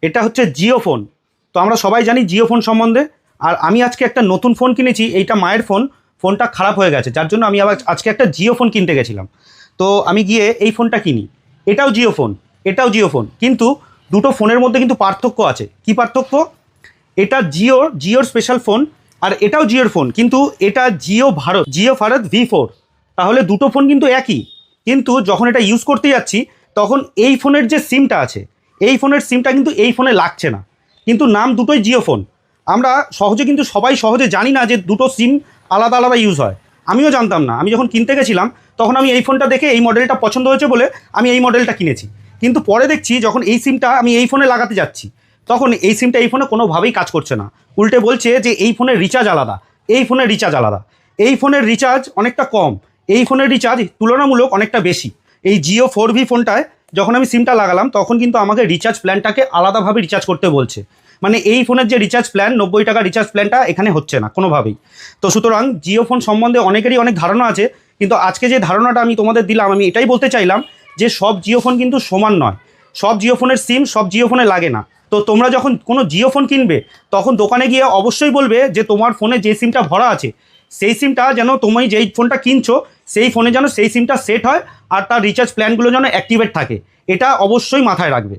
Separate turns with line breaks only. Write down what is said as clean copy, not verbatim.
এটা হচ্ছে জিও ফোন। তো আমরা সবাই জানি জিও ফোন সম্বন্ধে। আর আমি আজকে একটা নতুন ফোন কিনেছি, এইটা মায়ের ফোন। ফোনটা খারাপ হয়ে গেছে, যার জন্য আমি আবার আজকে একটা জিও ফোন কিনতে গেছিলাম। তো আমি গিয়ে এই ফোনটা কিনি। এটাও জিও ফোন, এটাও জিও ফোন, কিন্তু দুটো ফোনের মধ্যে কিন্তু পার্থক্য আছে। কি পার্থক্য? এটা জিওর স্পেশাল ফোন, আর এটাও জিওর ফোন, কিন্তু এটা জিও ভারত V4। তাহলে দুটো ফোন কিন্তু একই, কিন্তু যখন এটা ইউজ করতে যাচ্ছি তখন এই ফোনের যে সিমটা আছে, এই ফোনের সিমটা কিন্তু এই ফোনে লাগছে না, কিন্তু নাম দুটোই জিও ফোন। আমরা কিন্তু সবাই সহজে জানি না যে দুটো সিম আলাদা আলাদা ইউজ হয়। আমিও জানতাম না। আমি যখন কিনতে গেছিলাম তখন আমি এই ফোনটা দেখে এই মডেলটা পছন্দ হয়েছে বলে আমি এই মডেলটা কিনেছি। কিন্তু পরে দেখছি যখন এই সিমটা আমি এই ফোনে লাগাতে যাচ্ছি, তখন এই সিমটা এই ফোনে কোনোভাবেই কাজ করছে না। উল্টে বলছে যে এই ফোনের রিচার্জ আলাদা, এই ফোনের রিচার্জ আলাদা। এই ফোনের রিচার্জ অনেকটা কম, এই ফোনের রিচার্জ তুলনামূলক অনেকটা বেশি। এই জিও 4V ফোনটায় যখন আমি সিমটা লাগালাম তখন কিন্তু আমাকে রিচার্জ প্ল্যানটাকে আলাদাভাবে রিচার্জ করতে বলছে। মানে এই ফোনের যে রিচার্জ প্ল্যান 90 টাকা রিচার্জ প্ল্যানটা এখানে হচ্ছে না কোনোভাবেই। তো সুতরাং জিও ফোন সম্বন্ধে অনেকেরই অনেক ধারণা আছে, কিন্তু আজকে যে ধারণাটা আমি তোমাদের দিলাম, আমি এটাই বলতে চাইলাম যে সব জিও ফোন কিন্তু সমান নয়। সব জিও ফোনের সিম সব জিও ফোনে লাগে না। তো তোমরা যখন কোনো জিও ফোন কিনবে তখন দোকানে গিয়ে অবশ্যই বলবে যে তোমার ফোনে যে সিমটা ভরা আছে সেই সিমটা যেন তুমি যেই ফোনটা কিনছো সেই ফোনে যেন সেই সিমটা সেট হয়, আর তার রিচার্জ প্ল্যানগুলো যেন অ্যাক্টিভেট থাকে। এটা অবশ্যই মাথায় রাখবে।